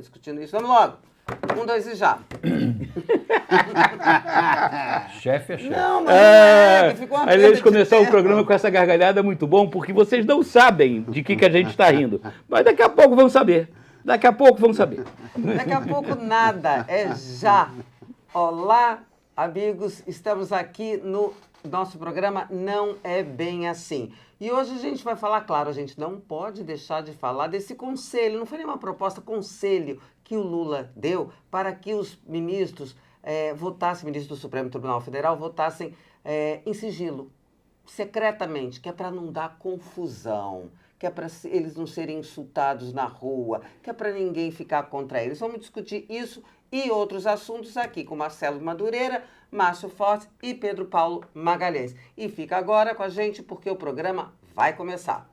discutindo isso. Vamos logo. 1, 2 e já. Chefe é chefe. Não, mas não é, que ficou uma perda Aliás, de começar o tempo. programa com essa gargalhada é muito bom, porque vocês não sabem de que a gente está rindo. Mas daqui a pouco vão saber. Daqui a pouco vão saber. Daqui a pouco nada, é já. Olá, amigos, estamos aqui no nosso programa Não É Bem Assim. E hoje a gente vai falar, claro, a gente não pode deixar de falar desse conselho, não foi nenhuma proposta, conselho que o Lula deu para que os ministros votassem, ministros do Supremo Tribunal Federal, votassem em sigilo, secretamente, que é para não dar confusão, que é para eles não serem insultados na rua, que é para ninguém ficar contra eles. Vamos discutir isso e outros assuntos aqui com Marcelo Madureira, Márcio Forte e Pedro Paulo Magalhães. E fica agora com a gente porque o programa vai começar.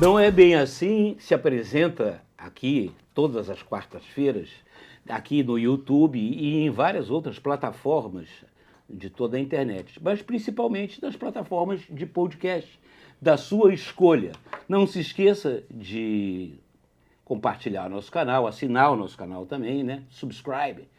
Não É Bem Assim se apresenta aqui todas as quartas-feiras, aqui no YouTube e em várias outras plataformas de toda a internet, mas principalmente nas plataformas de podcast da sua escolha. Não se esqueça de compartilhar nosso canal, assinar o nosso canal também, né? Subscribe,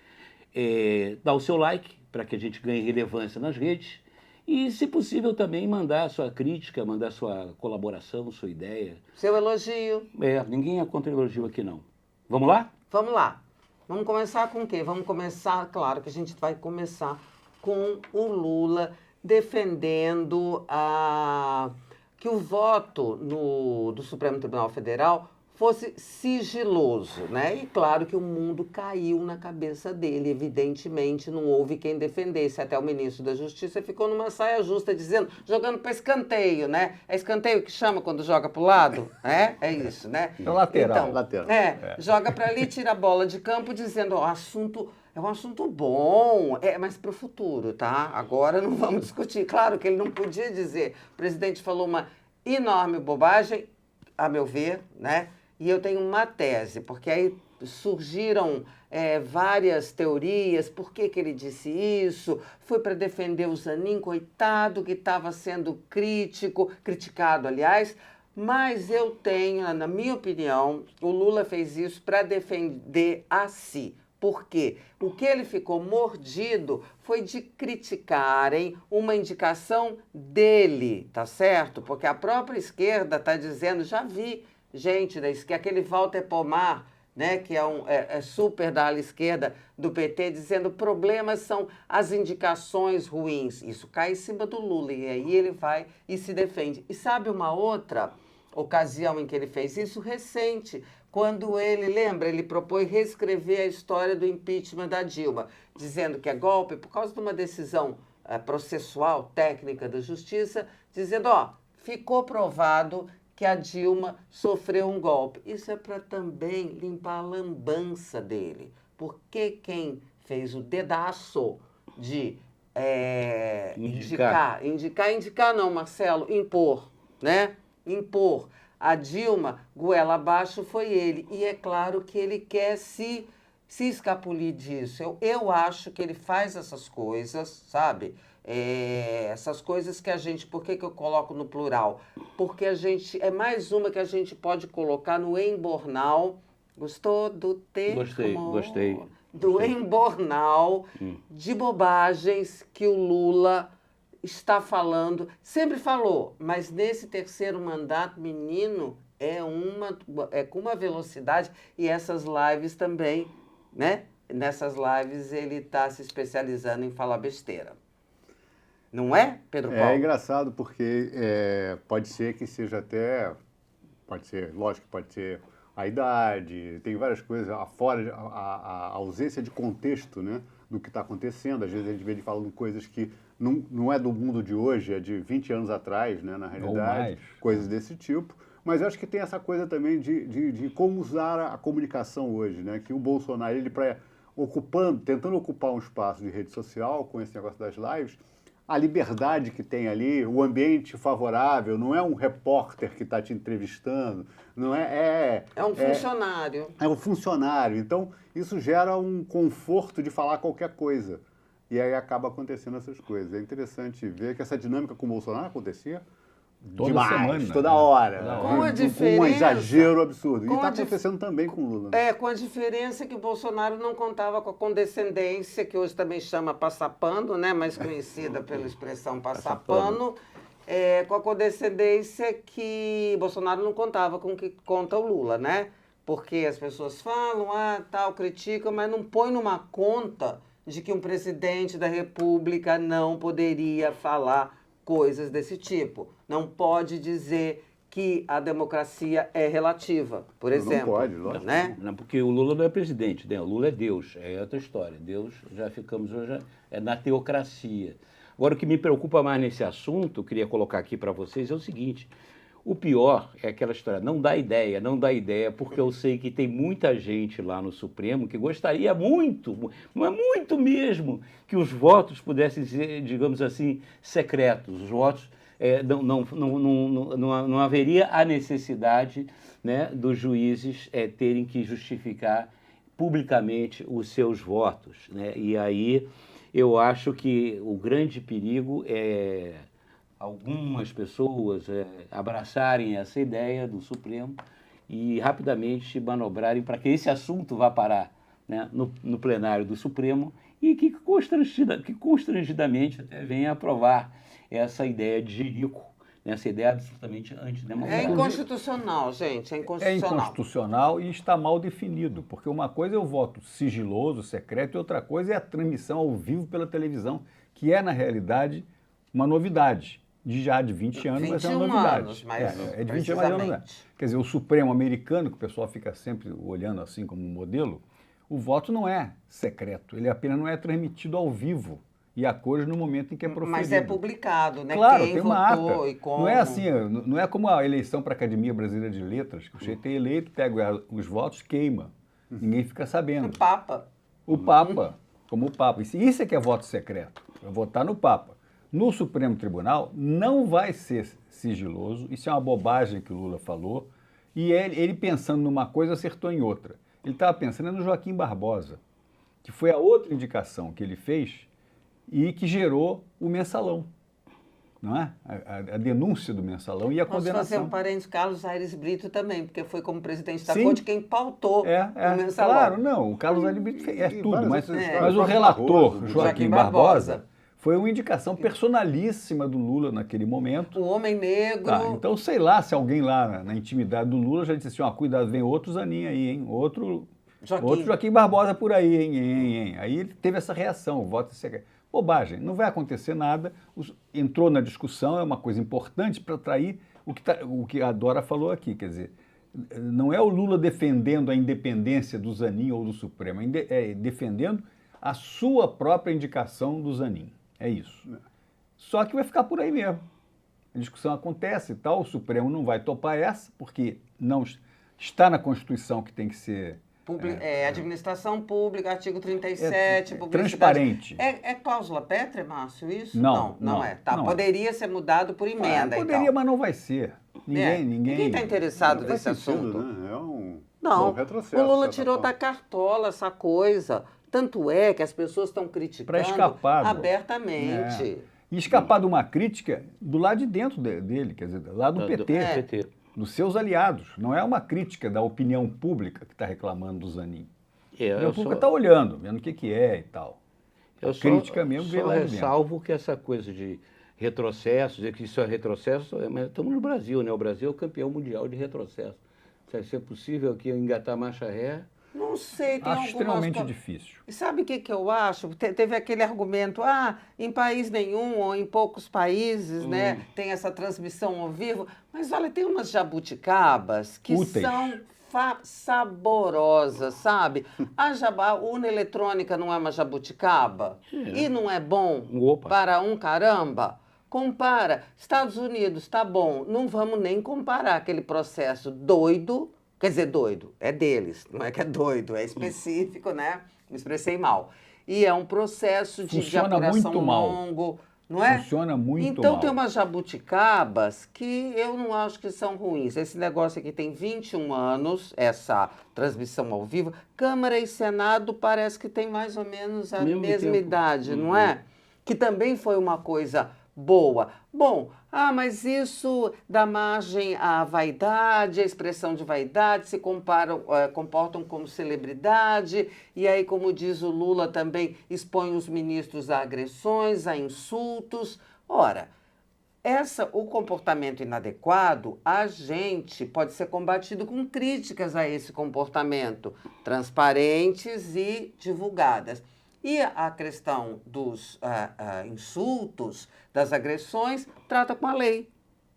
dar o seu like para que a gente ganhe relevância nas redes e, se possível, também mandar a sua crítica, mandar a sua colaboração, sua ideia. Seu elogio. Ninguém é contra elogio aqui, não. Vamos lá? Vamos lá. Vamos começar com o quê? Vamos começar, claro que a gente vai começar com o Lula defendendo que o voto do Supremo Tribunal Federal fosse sigiloso, né? E claro que o mundo caiu na cabeça dele, evidentemente não houve quem defendesse, até o ministro da Justiça ficou numa saia justa, dizendo, jogando para escanteio, né? É escanteio que chama quando joga para o lado? É isso, né? É lateral. Então, lateral. Joga para ali, tira a bola de campo, dizendo, ó, é um assunto bom, mas para o futuro, tá? Agora não vamos discutir. Claro que ele não podia dizer. O presidente falou uma enorme bobagem, a meu ver, né? E eu tenho uma tese, porque aí surgiram várias teorias, por que ele disse isso, foi para defender o Zanin, coitado, que estava sendo criticado, aliás, mas eu tenho, na minha opinião, o Lula fez isso para defender a si. Por quê? O que ele ficou mordido foi de criticarem uma indicação dele, tá certo? Porque a própria esquerda está dizendo, já vi gente da esquerda, aquele Walter Pomar, né, que é super da ala esquerda do PT, dizendo problemas são as indicações ruins. Isso cai em cima do Lula e aí ele vai e se defende. E sabe uma outra ocasião em que ele fez isso? Recente, quando ele propôs reescrever a história do impeachment da Dilma, dizendo que é golpe por causa de uma decisão processual, técnica da Justiça, dizendo, ficou provado que a Dilma sofreu um golpe. Isso é para também limpar a lambança dele. Porque quem fez o dedaço de indicar não, Marcelo, impor, né? Impor a Dilma goela abaixo foi ele. E é claro que ele quer se escapulir disso. Eu acho que ele faz essas coisas, sabe? Essas coisas que a gente... Por que eu coloco no plural? Porque a gente... É mais uma que a gente pode colocar no embornal. Gostou do termo? Gostei. Do embornal de bobagens que o Lula está falando. Sempre falou, mas nesse terceiro mandato, menino, é com uma velocidade. E essas lives também, né? Nessas lives ele está se especializando em falar besteira. Não é, Pedro Paulo? É engraçado porque pode ser que seja até... Pode ser, lógico que pode ser a idade, tem várias coisas, a ausência de contexto, né, do que está acontecendo. Às vezes a gente vê ele falando coisas que não é do mundo de hoje, é de 20 anos atrás, né, na realidade, coisas desse tipo. Mas eu acho que tem essa coisa também de como usar a comunicação hoje, né, que o Bolsonaro, ele tentando ocupar um espaço de rede social com esse negócio das lives, a liberdade que tem ali, o ambiente favorável, não é um repórter que está te entrevistando, não é... É um funcionário. É um funcionário. Então, isso gera um conforto de falar qualquer coisa. e aí acaba acontecendo essas coisas. É interessante ver que essa dinâmica com o Bolsonaro acontecia Toda demais, semana, toda né? hora. Toda hora. Com a um diferença- exagero absurdo. E com está a dif- acontecendo também com o Lula. Né? É, com a diferença que o Bolsonaro não contava com a condescendência, que hoje também chama passapano, né? Mais conhecida pela expressão passapano. Com a condescendência que Bolsonaro não contava com o que conta o Lula, né? Porque as pessoas falam, tal, criticam, mas não põe numa conta de que um presidente da República não poderia falar coisas desse tipo. Não pode dizer que a democracia é relativa, por Não exemplo. pode, lógico. Né? Não, porque o Lula não é presidente, né? O Lula é Deus, é outra história. Deus, já ficamos hoje na teocracia. Agora, o que me preocupa mais nesse assunto, eu queria colocar aqui para vocês, é o seguinte: o pior é aquela história, não dá ideia, porque eu sei que tem muita gente lá no Supremo que gostaria muito, mas muito mesmo, que os votos pudessem ser, digamos assim, secretos. Os votos, não haveria a necessidade, né, dos juízes terem que justificar publicamente os seus votos, né? E aí eu acho que o grande perigo é algumas pessoas abraçarem essa ideia do Supremo e rapidamente manobrarem para que esse assunto vá parar, né, no plenário do Supremo e que constrangidamente até venha aprovar essa ideia de jirico, né, essa ideia absolutamente É antidemocrática. inconstitucional, gente, é É inconstitucional. inconstitucional e está mal definido, porque uma coisa é o voto sigiloso, secreto, e outra coisa é a transmissão ao vivo pela televisão, que é, na realidade, uma novidade. Já de 20 anos, mas é uma 21 novidade. anos, mas é de 20 anos, mas é uma novidade. precisamente. Quer dizer, o Supremo americano, que o pessoal fica sempre olhando assim como modelo, o voto não é secreto, ele apenas não é transmitido ao vivo e a cores no momento em que é proferido. Mas é publicado, né? Claro, Quem tem uma votou ata. e como. Não é assim, não é como a eleição para a Academia Brasileira de Letras, que o sujeito é eleito, pega os votos, queima. Ninguém fica sabendo. Papa. O Papa, como o Papa. Isso é que é voto secreto, é votar no Papa. No Supremo Tribunal não vai ser sigiloso, isso é uma bobagem que o Lula falou, e ele pensando numa coisa acertou em outra. Ele estava pensando no Joaquim Barbosa, que foi a outra indicação que ele fez e que gerou o mensalão, não é? A denúncia do mensalão e a Posso fazer condenação. um parênteses, Carlos Aires Brito também, porque foi como presidente da Sim. Corte quem pautou o mensalão. Claro, não, o Carlos Aires Brito é E tudo, várias mas, outras mas histórias. o relator, Joaquim Joaquim Barbosa. Barbosa, foi uma indicação personalíssima do Lula naquele momento. O homem negro. Tá, então, sei lá se alguém lá na intimidade do Lula já disse assim, ó, cuidado, vem outro Zanin aí, hein? Outro Joaquim Barbosa por aí, hein? Aí ele teve essa reação, o voto secreto. Bobagem, não vai acontecer nada, entrou na discussão, é uma coisa importante para atrair o que a Dora falou aqui, quer dizer, não é o Lula defendendo a independência do Zanin ou do Supremo, é defendendo a sua própria indicação do Zanin, é isso. Só que vai ficar por aí mesmo. A discussão acontece e tal, o Supremo não vai topar essa, porque não está na Constituição que tem que ser Administração pública, artigo 37, publicidade. transparente. É cláusula pétrea, Márcio, isso? Não, não é. Tá, não é. poderia ser mudado por emenda poderia, e tal. mas não vai ser. Ninguém está interessado Não nesse faz sentido, assunto. né? É um Não, retrocesso. o Lula de certa tirou forma. da cartola essa coisa. Tanto é que as pessoas estão criticando Para escapar. abertamente. E escapar de uma crítica do lado de dentro dele, quer dizer, lá do PT. PT. Dos seus aliados. Não é uma crítica da opinião pública que está reclamando do Zanin. A opinião pública está olhando, vendo o que é e tal. A crítica mesmo veio lá de dentro. Ressalvo que essa coisa de retrocesso, dizer que isso é retrocesso, mas estamos no Brasil, né? O Brasil é o campeão mundial de retrocesso. Se é possível aqui engatar marcha ré. Não sei, tem Acho extremamente algumas... difícil. E sabe o que eu acho? Teve aquele argumento, em país nenhum ou em poucos países, né, tem essa transmissão ao vivo. Mas olha, tem umas jabuticabas que Úteis. são saborosas, sabe? A urna eletrônica não é uma jabuticaba? E não é bom Opa. para um caramba? Compara. Estados Unidos, tá bom, não vamos nem comparar aquele processo doido. Quer dizer, doido, é deles, não é que é doido, é específico, né? Me expressei mal. E é um processo de Funciona apuração muito mal. longo, não é? Funciona muito Então mal. tem umas jabuticabas que eu não acho que são ruins. Esse negócio aqui tem 21 anos, essa transmissão ao vivo. Câmara e Senado parece que tem mais ou menos a Mesmo mesma tempo. idade, não é? Que também foi uma coisa boa. Bom, mas isso dá margem à vaidade, à expressão de vaidade, se comportam como celebridade, e aí, como diz o Lula, também expõe os ministros a agressões, a insultos. Ora, o comportamento inadequado, a gente pode ser combatido com críticas a esse comportamento, transparentes e divulgadas. E a questão dos insultos, das agressões, trata com a lei.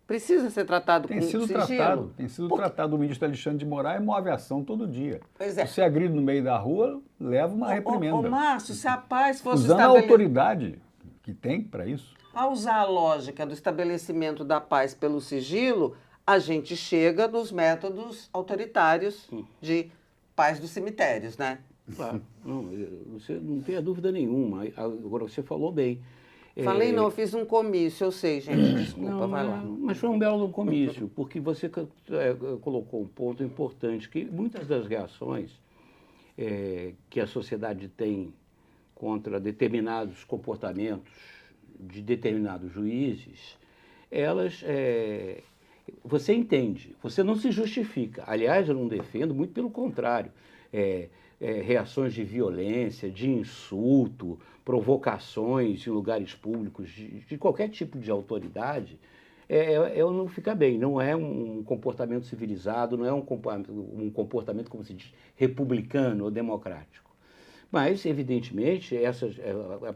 Precisa ser tratado com sigilo. Tem sido tratado. O ministro Alexandre de Moraes move ação todo dia. Pois é. Se você agride no meio da rua, leva uma reprimenda. Ô, Márcio, se a paz fosse Usando a autoridade que tem para isso. Ao usar a lógica do estabelecimento da paz pelo sigilo, a gente chega nos métodos autoritários de paz dos cemitérios, né? Claro, não, você não tem dúvida nenhuma. Agora, você falou bem. Falei não, eu fiz um comício, eu sei, gente, desculpa, Não, vai lá. mas foi um belo comício, porque você colocou um ponto importante, que muitas das reações que a sociedade tem contra determinados comportamentos de determinados juízes, elas, você entende, você não se justifica. Aliás, eu não defendo, muito pelo contrário. Reações de violência, de insulto, provocações em lugares públicos, de qualquer tipo de autoridade, não fica bem. Não é um comportamento civilizado, não é um comportamento, como se diz, republicano ou democrático. Mas, evidentemente, essas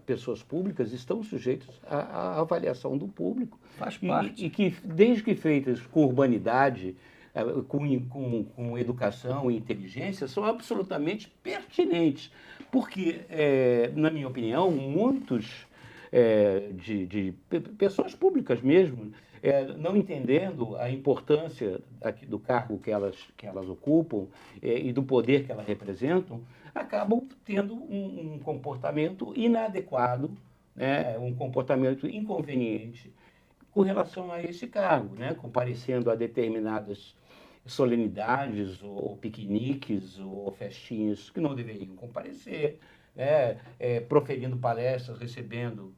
pessoas públicas estão sujeitas à avaliação do público. Faz parte. E que, desde que feitas com urbanidade, com educação e inteligência, são absolutamente pertinentes. Porque, na minha opinião, muitos de pessoas públicas mesmo, não entendendo a importância do cargo que elas ocupam e do poder que elas representam, acabam tendo um comportamento inadequado, né, um comportamento inconveniente com relação a esse cargo, né, comparecendo a determinadas solenidades ou piqueniques ou festinhas que não deveriam comparecer, né, proferindo palestras, recebendo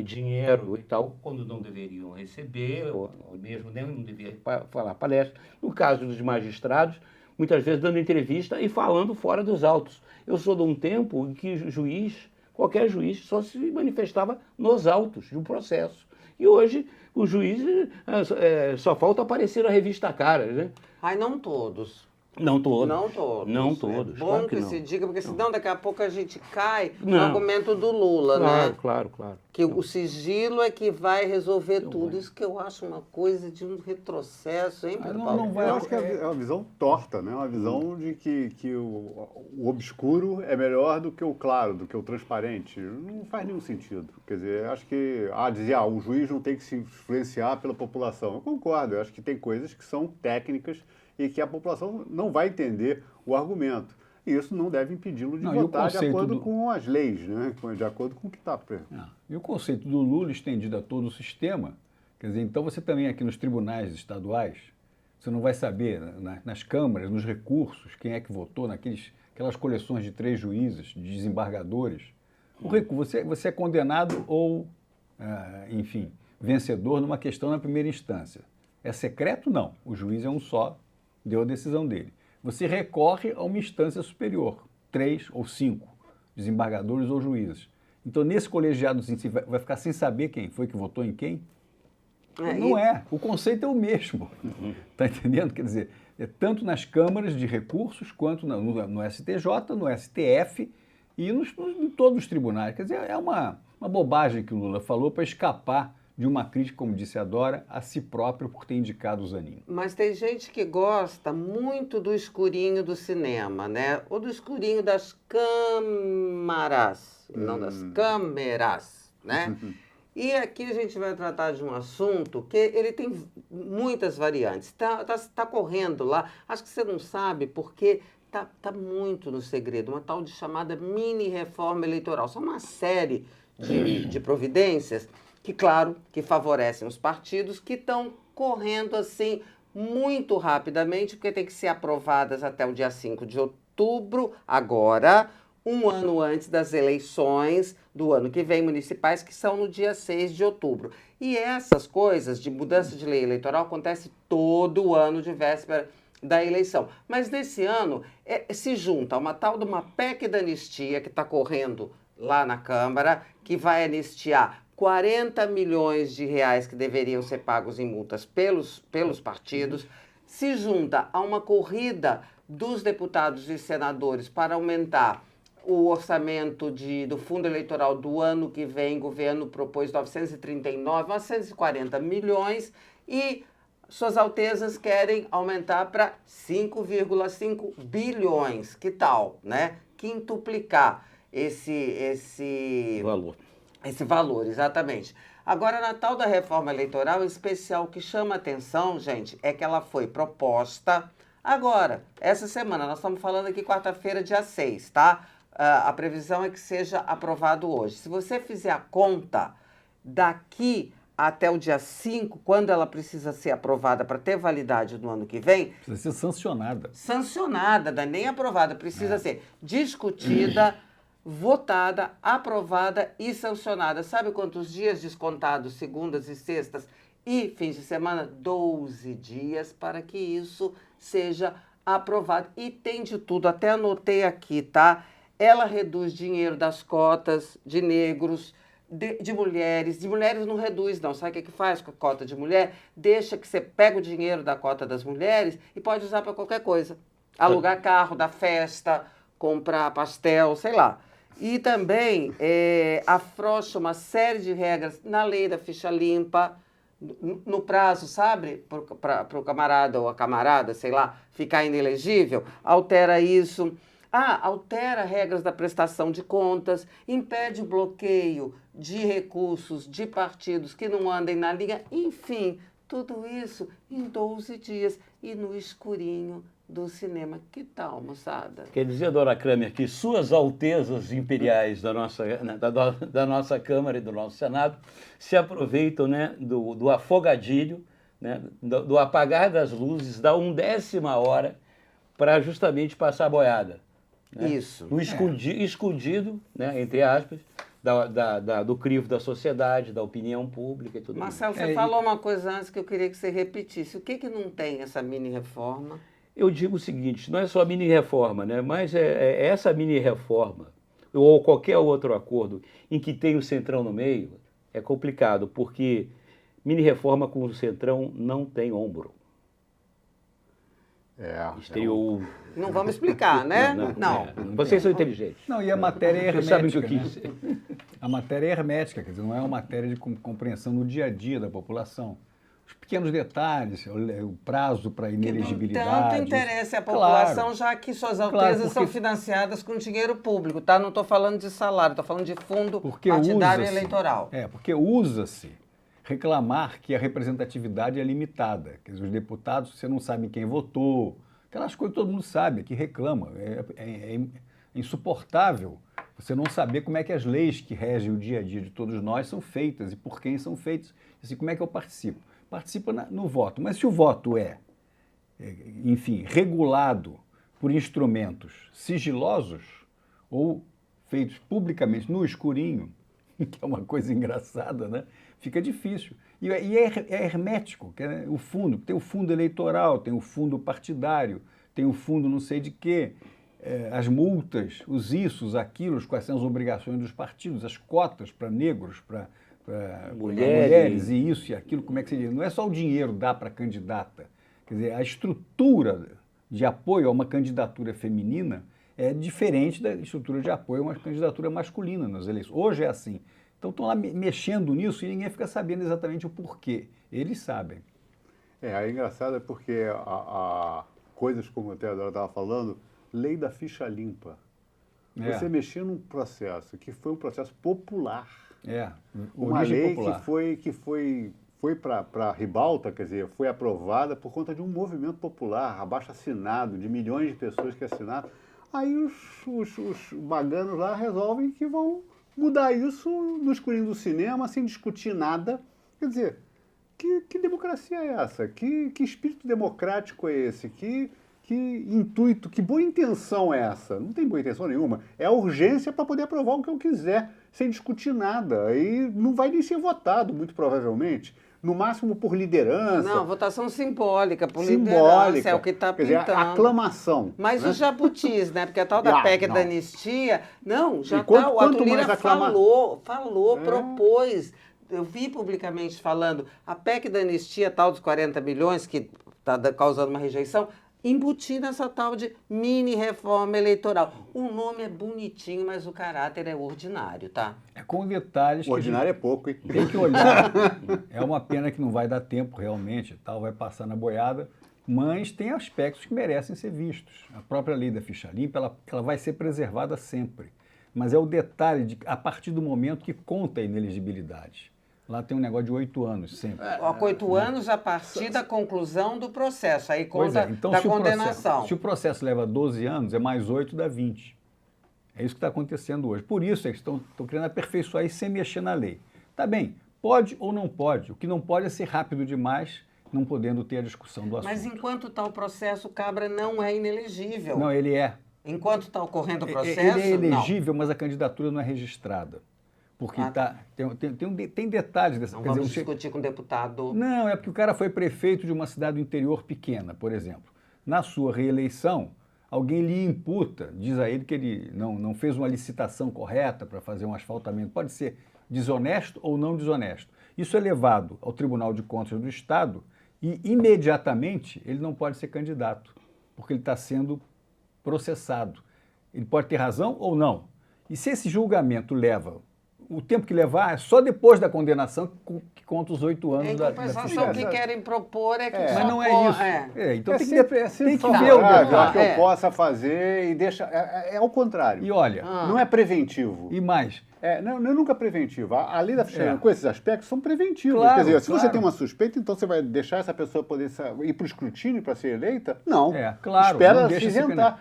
dinheiro e tal, quando não deveriam receber, ou mesmo não deveriam falar palestra. No caso dos magistrados, muitas vezes dando entrevista e falando fora dos autos. Eu sou de um tempo em que qualquer juiz só se manifestava nos autos de um processo. E hoje o juiz só falta aparecer na revista Caras, né? Ai, não todos. Não todos. Não todos. Não todos. É bom claro que não. se diga, porque senão daqui a pouco a gente cai no Não. argumento do Lula, né? Claro. Que o sigilo é que vai resolver tudo. Isso que eu acho uma coisa de um retrocesso, hein, Pedro Paulo? Eu acho que é uma visão torta, né? Uma visão de que o obscuro é melhor do que o claro, do que o transparente. Não faz nenhum sentido. Quer dizer, acho que dizer o juiz não tem que se influenciar pela população. Eu concordo, eu acho que tem coisas que são técnicas e que a população não vai entender o argumento. E isso não deve impedi-lo de votar de acordo com as leis, né? De acordo com o que está. E o conceito do Lula estendido a todo o sistema, quer dizer, então você também aqui nos tribunais estaduais, você não vai saber nas câmaras, nos recursos, quem é que votou aquelas coleções de 3 juízes, de desembargadores. Você é condenado ou, enfim, vencedor numa questão na primeira instância. É secreto? Não. O juiz é um só, deu a decisão dele. Você recorre a uma instância superior, 3 ou 5 desembargadores ou juízes. Então, nesse colegiado, você vai ficar sem saber quem foi que votou em quem? Não é. O conceito é o mesmo. Está entendendo? Quer dizer, tanto nas câmaras de recursos, quanto no STJ, no STF e em todos os tribunais. Quer dizer, é uma bobagem que o Lula falou para escapar de uma crítica, como disse a Dora, a si próprio por ter indicado o Zanin. Mas tem gente que gosta muito do escurinho do cinema, né? Ou do escurinho das câmaras, não das câmeras, né? E aqui a gente vai tratar de um assunto que ele tem muitas variantes. Tá correndo lá, acho que você não sabe porque tá muito no segredo, uma tal de chamada mini-reforma eleitoral. São uma série de providências que, claro, que favorecem os partidos que estão correndo assim muito rapidamente, porque tem que ser aprovadas até o dia 5 de outubro, agora, um ano antes das eleições do ano que vem, municipais, que são no dia 6 de outubro. E essas coisas de mudança de lei eleitoral acontecem todo ano de véspera da eleição. Mas nesse ano se junta uma tal de uma PEC da anistia que está correndo lá na Câmara, que vai anistiar 40 milhões de reais que deveriam ser pagos em multas pelos partidos, se junta a uma corrida dos deputados e senadores para aumentar o orçamento do fundo eleitoral do ano que vem. O governo propôs 939 milhões e Suas Altezas querem aumentar para 5,5 bilhões. Que tal, né? Quintuplicar esse valor. Esse valor, exatamente. Agora, na tal da reforma eleitoral, em especial, o que chama atenção, gente, é que ela foi proposta agora, essa semana. Nós estamos falando aqui quarta-feira, dia 6, tá? A previsão é que seja aprovado hoje. Se você fizer a conta, daqui até o dia 5, quando ela precisa ser aprovada para ter validade no ano que vem... Precisa ser sancionada. Sancionada, não é nem aprovada. Precisa ser discutida, votada, aprovada e sancionada. Sabe quantos dias descontados, segundas e sextas e fins de semana? 12 dias para que isso seja aprovado. E tem de tudo, até anotei aqui, tá? Ela reduz dinheiro das cotas de negros, de mulheres. De mulheres não reduz, não. Sabe o que faz com a cota de mulher? Deixa que você pega o dinheiro da cota das mulheres e pode usar para qualquer coisa. Alugar carro, dar festa, comprar pastel, sei lá. E também afrouxa uma série de regras na lei da ficha limpa, no prazo, sabe? Para o camarada ou a camarada, sei lá, ficar inelegível. Altera isso. Altera regras da prestação de contas, impede o bloqueio de recursos de partidos que não andem na linha. Enfim, tudo isso em 12 dias e no escurinho do cinema. Que tal, moçada? Quer dizer, Dora Kramer, que Suas Altezas Imperiais da nossa Câmara e do nosso Senado se aproveitam, né, do afogadilho, né, do apagar das luzes, da 1/10 hora, para justamente passar a boiada. Né? Isso. No escondido, né, entre aspas, do crivo da sociedade, da opinião pública e tudo mais. Marcelo, você falou uma coisa antes que eu queria que você repetisse. O que não tem essa mini-reforma? Eu digo o seguinte, não é só a mini-reforma, né, mas essa mini-reforma, ou qualquer outro acordo em que tem o Centrão no meio, é complicado, porque mini-reforma com o Centrão não tem ombro. Não vamos explicar, né? Não. Vocês são inteligentes. Não, e a matéria é hermética. Vocês sabem o que eu quis dizer. A matéria é hermética, quer dizer, não é uma matéria de compreensão no dia a dia da população. Os pequenos detalhes, o prazo para inelegibilidade. Tanto interessa a população, claro, já que Suas Altezas são financiadas com dinheiro público, tá? Não estou falando de salário, estou falando de fundo partidário e eleitoral. Porque usa-se reclamar que a representatividade é limitada. Quer dizer, os deputados, você não sabe quem votou, aquelas coisas que todo mundo sabe, que reclama. É insuportável você não saber como é que as leis que regem o dia a dia de todos nós são feitas e por quem são feitas. Assim, como é que eu participo? Participa no voto. Mas se o voto enfim, regulado por instrumentos sigilosos ou feitos publicamente no escurinho, que é uma coisa engraçada, né? Fica difícil. E é hermético, que é o fundo. Tem o fundo eleitoral, tem o fundo partidário, tem o fundo não sei de quê, as multas, os isso, os aquilos, quais são as obrigações dos partidos, as cotas para negros, para mulheres e isso e aquilo, como é que se diz? Não é só o dinheiro dar para a candidata. Quer dizer, a estrutura de apoio a uma candidatura feminina é diferente da estrutura de apoio a uma candidatura masculina nas eleições. Hoje é assim. Então estão lá mexendo nisso e ninguém fica sabendo exatamente o porquê. Eles sabem. É engraçado porque coisas como a Teodora estava falando, lei da ficha limpa. Você mexer num processo que foi um processo popular. Uma lei popular. que foi para a ribalta, quer dizer, foi aprovada por conta de um movimento popular, abaixo-assinado, de milhões de pessoas que assinaram. Aí os baganos lá resolvem que vão mudar isso no escurinho do cinema, sem discutir nada. Quer dizer, que democracia é essa? Que espírito democrático é esse? Que intuito, que boa intenção é essa? Não tem boa intenção nenhuma. É a urgência para poder aprovar o que eu quiser, sem discutir nada. Aí não vai nem ser votado, muito provavelmente. No máximo por liderança. Não, votação simbólica, por liderança, é o que está pintando. Quer dizer, aclamação. Mas né? os jabutis, né? Porque a tal da PEC da anistia... Não, já está. O Arthur Lira falou, É. propôs. Eu vi publicamente falando, a PEC da anistia, tal dos 40 bilhões, que está causando uma rejeição, embutir nessa tal de mini-reforma eleitoral. O nome é bonitinho, mas o caráter é ordinário, tá? É com detalhes O ordinário é pouco, hein? tem que olhar. É uma pena que não vai dar tempo realmente, e tal, vai passar na boiada, mas tem aspectos que merecem ser vistos. A própria lei da ficha limpa, ela vai ser preservada sempre. Mas é o detalhe de a partir do momento que conta a inelegibilidade. Lá tem um negócio de 8 anos sempre. 8 anos a partir da conclusão do processo, aí conta Então, da condenação. Se o processo leva 12 anos, é mais 8 dá 20. É isso que está acontecendo hoje. Por isso é que estão querendo aperfeiçoar isso sem mexer na lei. Tá bem, pode ou não pode. O que não pode é ser rápido demais, não podendo ter a discussão do assunto. Mas enquanto está o processo, o Cabra não é inelegível. Não, ele é. Enquanto está ocorrendo o processo, Ele é elegível, mas a candidatura não é registrada. Porque tem detalhes dessa... Não quer vamos dizer, discutir com o deputado. Não, é porque o cara foi prefeito de uma cidade do interior pequena, por exemplo. Na sua reeleição, alguém lhe imputa, diz a ele que ele não fez uma licitação correta para fazer um asfaltamento. Pode ser desonesto ou não desonesto. Isso é levado ao Tribunal de Contas do Estado e, imediatamente, ele não pode ser candidato, porque ele está sendo processado. Ele pode ter razão ou não. E se esse julgamento leva... O tempo que levar é só depois da condenação que conta os 8 anos Em da compensação, o que querem propor é que Mas só não é isso. Então é tem sempre, que, tem que favorável ver o a detalhe. que eu possa fazer e deixa... É ao contrário. E olha, Não é preventivo. e mais, Não é nunca preventivo. A lei da ficha com esses aspectos são preventivos. Claro, Quer dizer, se você claro. tem uma suspeita, então você vai deixar essa pessoa poder ir para o escrutínio para ser eleita? Não. Claro, Espera não se deixa se isentar.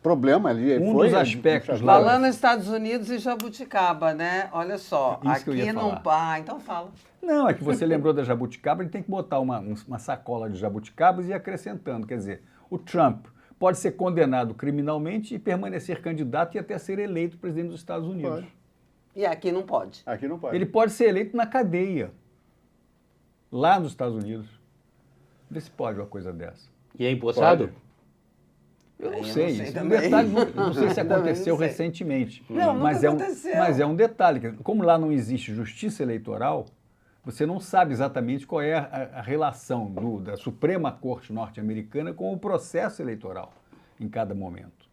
Problema ali. dos aspectos lá- Falando nos Estados Unidos e Jabuticaba, né? Olha só, Isso que eu aqui ia não... então fala. não, é que você lembrou da jabuticaba, ele tem que botar uma sacola de jabuticabas e ir acrescentando. Quer dizer, o Trump pode ser condenado criminalmente e permanecer candidato e até ser eleito presidente dos Estados Unidos. Pode. E aqui não pode. Aqui não pode. Ele pode ser eleito na cadeia, lá nos Estados Unidos. Vê se pode uma coisa dessa. E é empossado? Pode. Eu não Eu sei. não sei Isso, também. detalhe, não sei se Também não aconteceu sei. recentemente. Não, nunca mas aconteceu. Mas é um detalhe. Como lá não existe justiça eleitoral, você não sabe exatamente qual é a relação da Suprema Corte norte-americana com o processo eleitoral em cada momento.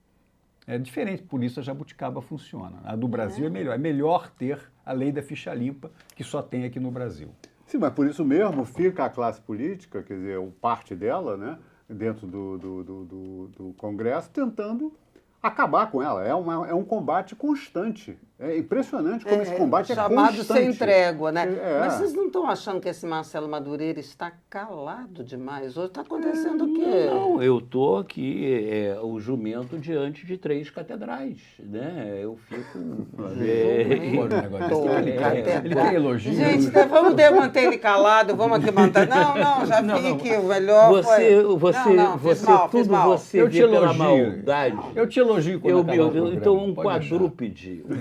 É diferente, por isso a jabuticaba funciona. A do Brasil é melhor. É melhor ter a lei da ficha limpa, que só tem aqui no Brasil. Sim, mas por isso mesmo fica a classe política, quer dizer, parte dela, né, dentro do Congresso, tentando acabar com ela. É um combate constante. É impressionante como esse combate é chamado constante. sem trégua, né? É. Mas vocês não estão achando que esse Marcelo Madureira está calado demais? Hoje está acontecendo o quê? Não, eu estou aqui, o jumento diante de 3 catedrais, né? Eu fico... Ele tem elogio. Gente, vamos manter ele calado, vamos aqui manter. Não, já vi que o melhor foi... Fiz mal. Você Eu vê te pela elogio. maldade. Eu te elogio quando acabar o programa, Então, um pode deixar.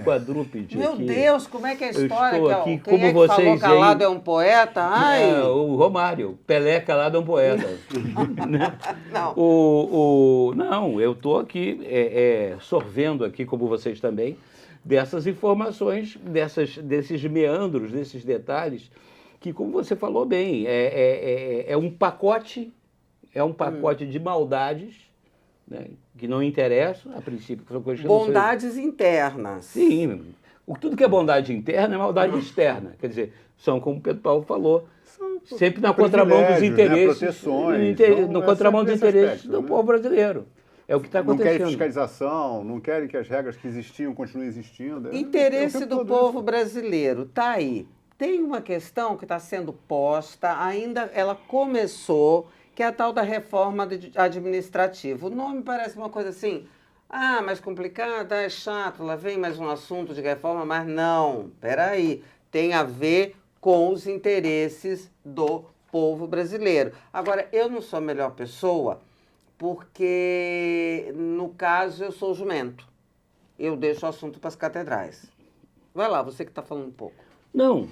quadrúpede Meu aqui. Deus, como é que é a Eu história? estou Que, aqui, quem como é que falou vocês calado aí- é um poeta? Ai! O Romário, Pelé calado é um poeta. Não. Não, eu estou aqui sorvendo aqui, como vocês também, dessas informações, desses meandros, desses detalhes, que, como você falou bem, é um pacote de maldades, né, que não interessam, a princípio, que são coisas que não são- Bondades internas. Sim, tudo que é bondade interna é maldade externa. Quer dizer, são, como o Pedro Paulo falou, sempre na contramão dos privilégios, né, interesses, proteções, no é contramão sempre dos esse interesses aspecto, do né? povo brasileiro. É o que está Não querem acontecendo. fiscalização, não querem que as regras que existiam continuem existindo. Interesse É o tempo do todo povo brasileiro, tá aí. Tem uma questão que está sendo posta, ainda ela começou, que é a tal da reforma administrativa. O nome parece uma coisa assim, Ah, mais complicado, é chato, lá vem mais um assunto de reforma, mas não, peraí, tem a ver com os interesses do povo brasileiro. Agora, eu não sou a melhor pessoa, porque, no caso, eu sou jumento. Eu deixo o assunto para as catedrais. Vai lá, você que está falando um pouco. Não,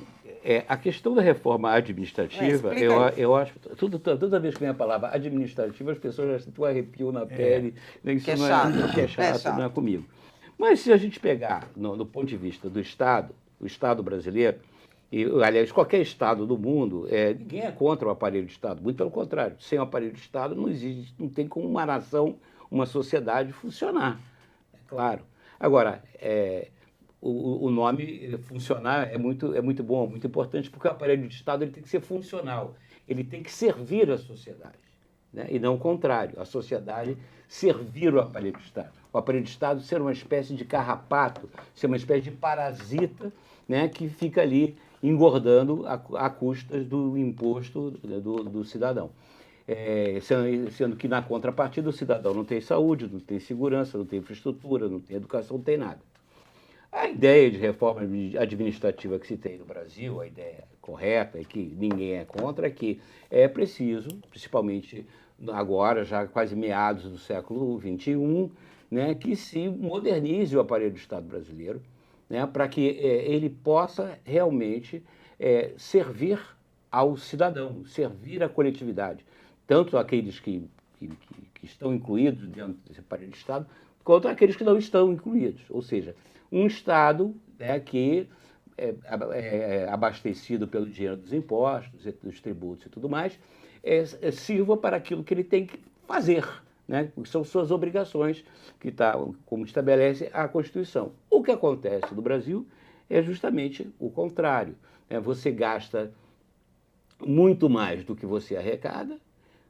a questão da reforma administrativa, eu acho, toda vez que vem a palavra administrativa, as pessoas já sentem um arrepio na pele, isso que é não chato, que é chato, não é comigo. Mas se a gente pegar, no ponto de vista do Estado, o Estado brasileiro, e, aliás, qualquer Estado do mundo, ninguém é contra o aparelho de Estado, muito pelo contrário, sem o aparelho de Estado não existe, não tem como uma nação, uma sociedade funcionar, é claro. Agora, o nome funcionar é muito bom, muito importante, porque o aparelho de Estado ele tem que ser funcional, ele tem que servir a sociedade, né? E não o contrário, a sociedade servir o aparelho de Estado. O aparelho de Estado ser uma espécie de carrapato, ser uma espécie de parasita, né, que fica ali engordando a custas do imposto do cidadão. Sendo que, na contrapartida, o cidadão não tem saúde, não tem segurança, não tem infraestrutura, não tem educação, não tem nada. A ideia de reforma administrativa que se tem no Brasil, a ideia correta, e que ninguém é contra, é que é preciso, principalmente agora, já quase meados do século XXI, né, que se modernize o aparelho do Estado brasileiro, né, para que ele possa realmente servir ao cidadão, servir à coletividade, tanto aqueles que estão incluídos dentro desse aparelho de Estado, quanto aqueles que não estão incluídos. Ou seja, um Estado, né, que é abastecido pelo dinheiro dos impostos, dos tributos e tudo mais, sirva para aquilo que ele tem que fazer, né? São suas obrigações, como estabelece a Constituição. O que acontece no Brasil é justamente o contrário, né? Você gasta muito mais do que você arrecada,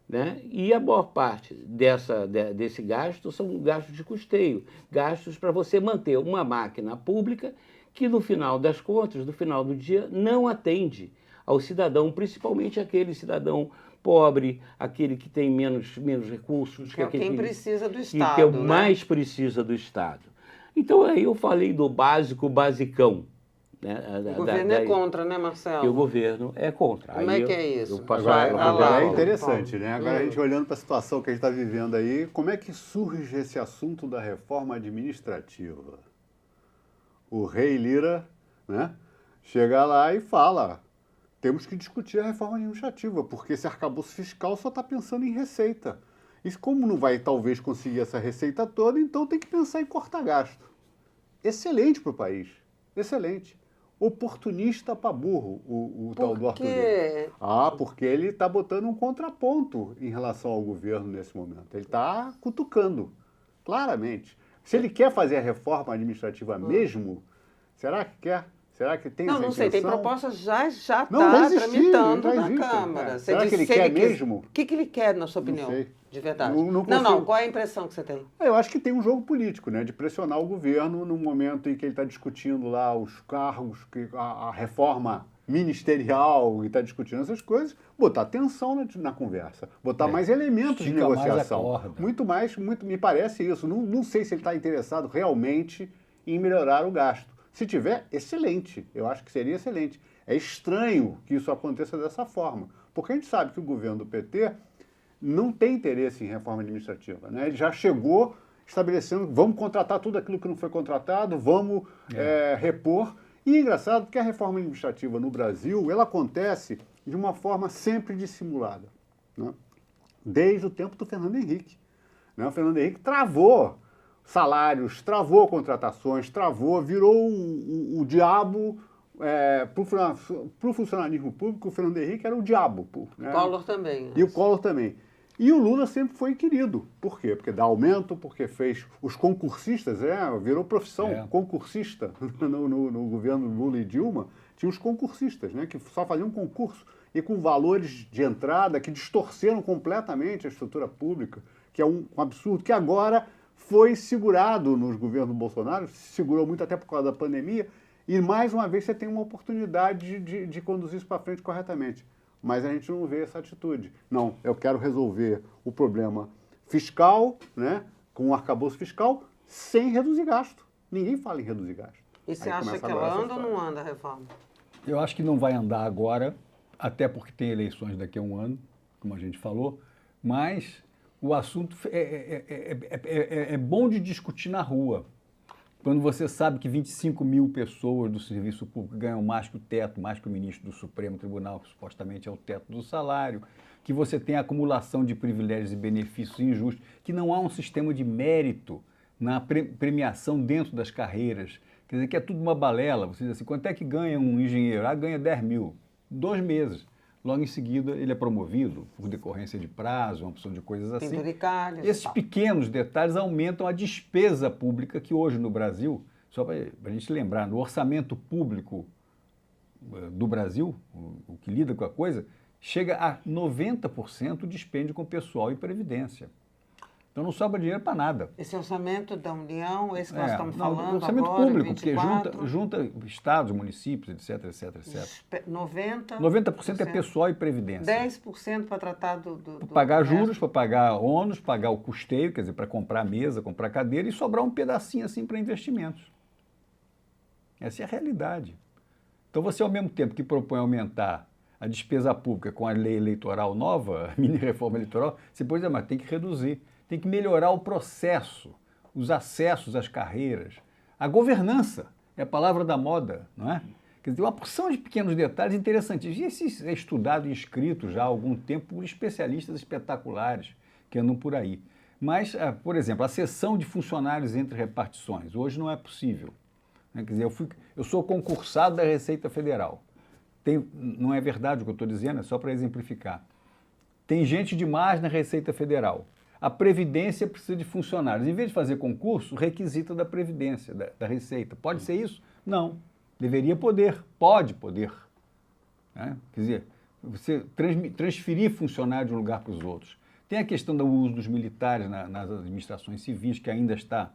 né? E a maior parte desse gasto são gastos de custeio, gastos para você manter uma máquina pública que, no final das contas, no final do dia, não atende ao cidadão, principalmente aquele cidadão pobre, aquele que tem menos recursos. Que é quem precisa do Estado, que é o né? mais precisa do Estado. Então, aí eu falei do basicão. Né? O governo é contra, né, Marcelo? E o governo é contra. Como é que é isso? Agora é interessante, né? Agora a gente olhando para a situação que a gente está vivendo aí, como é que surge esse assunto da reforma administrativa? O rei Lira, né, chega lá e fala, temos que discutir a reforma administrativa, porque esse arcabouço fiscal só está pensando em receita. E como não vai, talvez, conseguir essa receita toda, então tem que pensar em cortar gasto. Excelente para o país. Excelente. Oportunista para burro, o tal do Arthur Lira. Porque ele está botando um contraponto em relação ao governo nesse momento. Ele está cutucando, claramente. Se ele quer fazer a reforma administrativa mesmo, será que quer? Será que tem essa intenção? Não sei, tem propostas já está tramitando na Câmara. Será que ele quer mesmo? O que ele quer, na sua opinião? Não sei. De verdade. Não, qual é a impressão que você tem? Eu acho que tem um jogo político, né, de pressionar o governo no momento em que ele está discutindo lá os cargos, a reforma ministerial e está discutindo essas coisas, botar tensão na conversa, botar mais elementos de negociação. Me parece isso. Não sei se ele está interessado realmente em melhorar o gasto. Se tiver, excelente. Eu acho que seria excelente. É estranho que isso aconteça dessa forma, porque a gente sabe que o governo do PT não tem interesse em reforma administrativa, né? Ele já chegou estabelecendo, vamos contratar tudo aquilo que não foi contratado, vamos repor. E é engraçado que a reforma administrativa no Brasil, ela acontece de uma forma sempre dissimulada, né? Desde o tempo do Fernando Henrique, né? O Fernando Henrique travou salários, travou contratações, virou o diabo. Para o funcionalismo público, o Fernando Henrique era o diabo. Né? O Collor também. E o Collor também. E o Lula sempre foi querido. Por quê? Porque dá aumento, porque fez os concursistas, virou profissão concursista. No governo Lula e Dilma, tinha os concursistas, né, que só faziam concurso e com valores de entrada que distorceram completamente a estrutura pública, que é um absurdo, que agora foi segurado nos governos Bolsonaro, se segurou muito até por causa da pandemia, e mais uma vez você tem uma oportunidade de conduzir isso para frente corretamente. Mas a gente não vê essa atitude. Não, eu quero resolver o problema fiscal, né, com o arcabouço fiscal, sem reduzir gasto. Ninguém fala em reduzir gasto. E você Aí acha começa que agora ela essa anda ou história. não anda a reforma? Eu acho que não vai andar agora, até porque tem eleições daqui a um ano, como a gente falou, mas o assunto é bom de discutir na rua. Quando você sabe que 25 mil pessoas do serviço público ganham mais que o teto, mais que o ministro do Supremo Tribunal, que supostamente é o teto do salário, que você tem acumulação de privilégios e benefícios injustos, que não há um sistema de mérito na premiação dentro das carreiras, quer dizer que é tudo uma balela. Você diz assim, quanto é que ganha um engenheiro? Ah, ganha 10 mil, 2 meses. Logo em seguida, ele é promovido por decorrência de prazo, uma opção de coisas assim. Penduricalhas, Esses tal. pequenos detalhes aumentam a despesa pública que hoje no Brasil, só para a gente lembrar, no orçamento público do Brasil, o que lida com a coisa, chega a 90% dispêndio com pessoal e previdência. Então não sobra dinheiro para nada. Esse orçamento da União, esse que nós estamos Não, falando orçamento agora, público, 24, porque junta estados, municípios, etc, etc, etc. 90% é pessoal e previdência. 10% para tratar do Para pagar resto. juros, para pagar ônus, pagar o custeio, quer dizer, para comprar mesa, comprar cadeira e sobrar um pedacinho assim para investimentos. Essa é a realidade. Então você, ao mesmo tempo que propõe aumentar a despesa pública com a lei eleitoral nova, a mini-reforma eleitoral, você pode dizer, mas tem que reduzir, tem que melhorar o processo, os acessos às carreiras, a governança, é a palavra da moda, não é? Quer dizer, uma porção de pequenos detalhes interessantíssimos. E isso é estudado e escrito já há algum tempo por especialistas espetaculares que andam por aí. Mas, por exemplo, a cessão de funcionários entre repartições, hoje não é possível. Quer dizer, eu sou concursado da Receita Federal. Não é verdade o que eu estou dizendo, é só para exemplificar. Tem gente demais na Receita Federal. A Previdência precisa de funcionários. Em vez de fazer concurso, requisita da Previdência, da Receita. Pode ser isso? Não. Deveria poder. Pode poder. Né? Quer dizer, você transferir funcionário de um lugar para os outros. Tem a questão do uso dos militares nas administrações civis, que ainda está,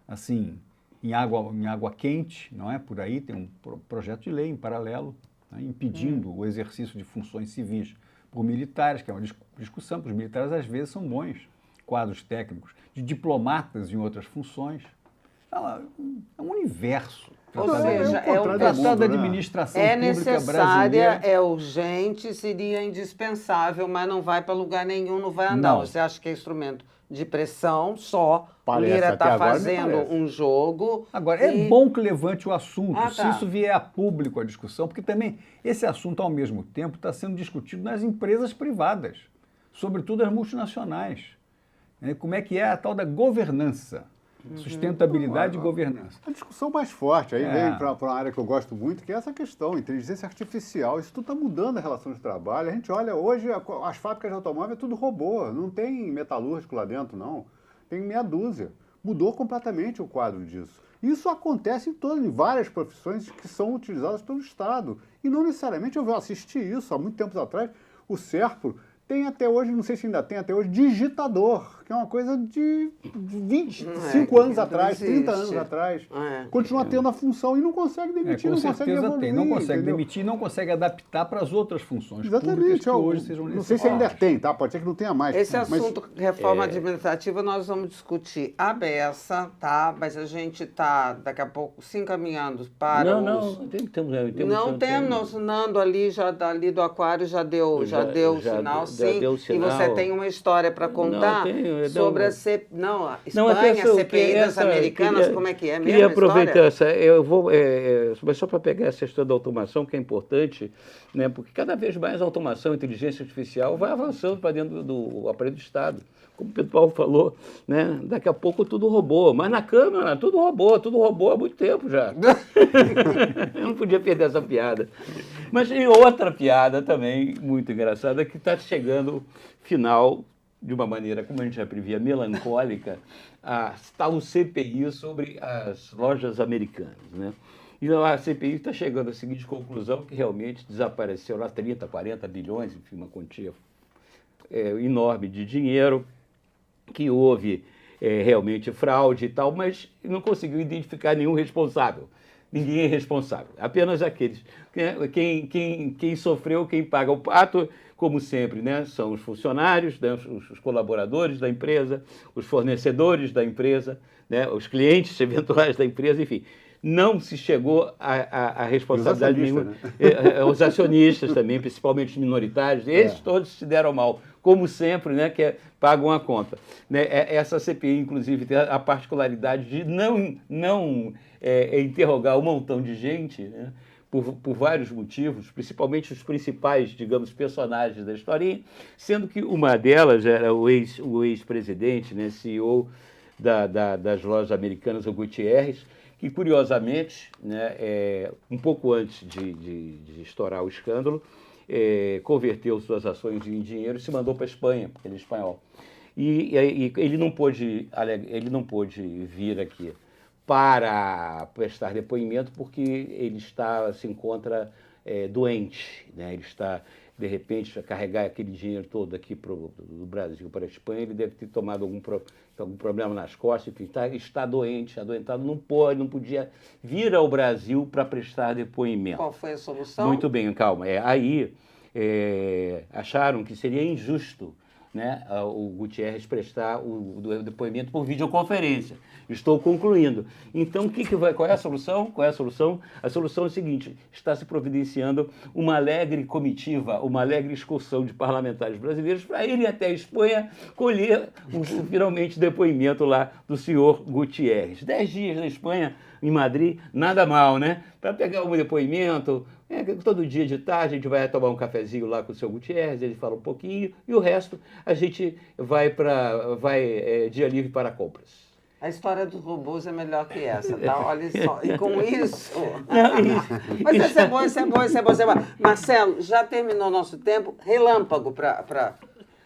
assim, em água quente, não é? Por aí tem um projeto de lei em paralelo, né, impedindo o exercício de funções civis por militares, que é uma discussão, porque os militares às vezes são bons quadros técnicos, de diplomatas em outras funções. É um universo. Ou Não, seja, é um contrato é, do Tratar da mundo, né? administração é pública necessária, brasileira. é urgente, seria indispensável, mas não vai para lugar nenhum, não vai andar. Não. Você acha que é instrumento de pressão só? Parece, o Lira até está agora me fazendo parece. um jogo. Agora, é e- bom que levante o assunto, Ah, se tá. isso vier a público a discussão, porque também esse assunto, ao mesmo tempo, está sendo discutido nas empresas privadas, sobretudo as multinacionais. Como é que é a tal da governança, sustentabilidade e governança. A discussão mais forte, aí É. vem para uma área que eu gosto muito, que é essa questão, inteligência artificial. Isso tudo está mudando a relação de trabalho. A gente olha hoje, as fábricas de automóvel é tudo robô, não tem metalúrgico lá dentro, não. Tem meia dúzia. Mudou completamente o quadro disso. Isso acontece em várias profissões que são utilizadas pelo Estado. E não necessariamente eu assisti isso há muito tempos atrás. O Serpro tem até hoje, não sei se ainda tem até hoje, digitador, que é uma coisa de 25 anos que atrás, não 30 anos existe. atrás. É. Continua tendo a função e não consegue demitir, Com não consegue certeza evoluir. tem. Não consegue entendeu? demitir, não consegue adaptar para as outras funções públicas Exatamente. que hoje sejam Não sei se ainda necessárias. tem, tá? Pode ser que não tenha mais. Esse mas- assunto, reforma administrativa, nós vamos discutir a beça, tá? Mas a gente está, daqui a pouco, se encaminhando para os... Não temos, o Nando ali, ali do Aquário já deu o sinal, sim. deu o E sinal. você tem uma história para contar tenho, sobre a Espanha, até CPI das Americanas, como é que é mesmo Queria a história? aproveitar eu vou, mas só para pegar essa história da automação, que é importante, né, porque cada vez mais a automação, a inteligência artificial vai avançando para dentro do aparelho do Estado. Como o Pedro Paulo falou, né, daqui a pouco tudo robô, mas na Câmara tudo robô há muito tempo já. Eu não podia perder essa piada. Mas e outra piada também muito engraçada, que está chegando final, de uma maneira, como a gente já previa, melancólica, a tal CPI sobre as lojas americanas, né? E a CPI está chegando à seguinte conclusão, que realmente desapareceu lá 30, 40 bilhões, enfim, uma quantia enorme de dinheiro, que houve realmente fraude e tal, mas não conseguiu identificar nenhum responsável. ninguém é responsável, apenas aqueles. Quem sofreu, quem paga o pato, como sempre, né, são os funcionários, né, os colaboradores da empresa, os fornecedores da empresa, né, os clientes eventuais da empresa, enfim. Não se chegou à responsabilidade nenhuma. Os acionistas também, principalmente os minoritários, esses todos se deram mal, como sempre, né, pagam a conta. Né, essa CPI, inclusive, tem a particularidade de não interrogar um montão de gente, né, por vários motivos, principalmente os principais, digamos, personagens da historinha, sendo que uma delas era o ex-presidente, né, CEO das lojas americanas, o Gutierrez, que, curiosamente, né, um pouco antes de estourar o escândalo, converteu suas ações em dinheiro e se mandou para a Espanha, porque ele é espanhol. E ele não pôde vir aqui para prestar depoimento porque ele se encontra doente, né? Ele está, de repente, a carregar aquele dinheiro todo aqui do Brasil para a Espanha, ele deve ter tomado algum problema nas costas, enfim, está doente, adoentado, não podia vir ao Brasil para prestar depoimento. Qual foi a solução? Muito bem, calma. Aí acharam que seria injusto, né, o Gutierrez prestar o depoimento por videoconferência. Estou concluindo. Então, qual é a solução? Qual é a solução? A solução é a seguinte: está se providenciando uma alegre comitiva, uma alegre excursão de parlamentares brasileiros para irem até a Espanha colher finalmente o depoimento lá do senhor Gutierrez. 10 dias na Espanha, em Madrid, nada mal, né? Para pegar um depoimento. Todo dia de tarde a gente vai tomar um cafezinho lá com o seu Gutierrez, ele fala um pouquinho, e o resto a gente vai dia livre para compras. A história dos robôs é melhor que essa, tá? Olha só. E com isso... Mas isso é bom. Marcelo, já terminou nosso tempo? Relâmpago para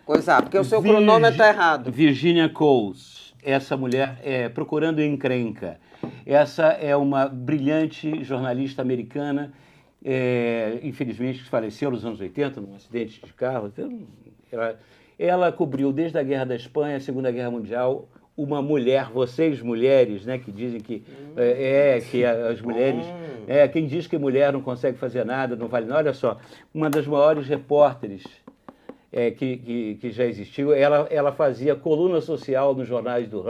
coisar, porque o seu cronômetro está errado. Virginia Coles, essa mulher procurando encrenca. Essa é uma brilhante jornalista americana, infelizmente, que faleceu nos anos 80, num acidente de carro. Ela cobriu desde a Guerra da Espanha, a Segunda Guerra Mundial, uma mulher, vocês mulheres, né, que dizem que as mulheres... quem diz que mulher não consegue fazer nada, não vale nada. Olha só, uma das maiores repórteres que já existiu, ela fazia coluna social nos jornais do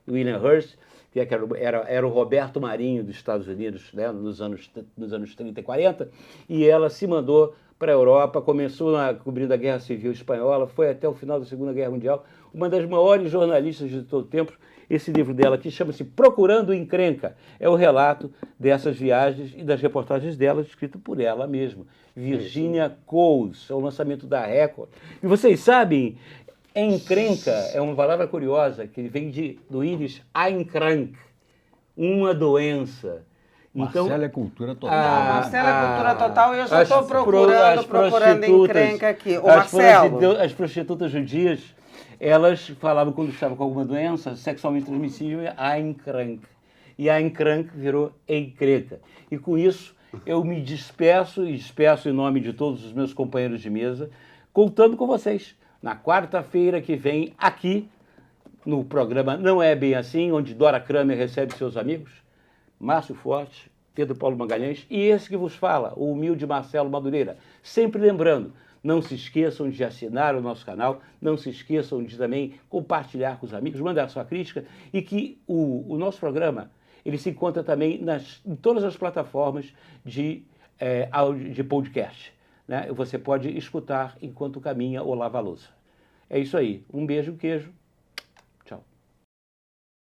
William Hearst, que era o Roberto Marinho dos Estados Unidos, né, nos anos 30 e 40, e ela se mandou para a Europa, começou cobrindo a Guerra Civil Espanhola, foi até o final da Segunda Guerra Mundial, uma das maiores jornalistas de todo o tempo. Esse livro dela aqui chama-se Procurando Encrenca, é o relato dessas viagens e das reportagens dela, escrito por ela mesma, Virginia Coles, é o lançamento da Record. E vocês sabem, encrenca é uma palavra curiosa, que vem do íris einkrank, uma doença. Então, Marcelo é cultura total. Marcelo é cultura total e eu já estou procurando encrenca aqui. As prostitutas judias, elas falavam quando estavam com alguma doença sexualmente transmissível, einkrank. E einkrank virou encrenca. E com isso, eu me despeço em nome de todos os meus companheiros de mesa, contando com vocês na quarta-feira que vem, aqui, no programa Não É Bem Assim, onde Dora Kramer recebe seus amigos, Márcio Forte, Pedro Paulo Magalhães e esse que vos fala, o humilde Marcelo Madureira. Sempre lembrando, não se esqueçam de assinar o nosso canal, não se esqueçam de também compartilhar com os amigos, mandar sua crítica e que o nosso programa ele se encontra também em todas as plataformas de podcast. Né? Você pode escutar enquanto caminha ou lava a louça. É isso aí. Um beijo, queijo.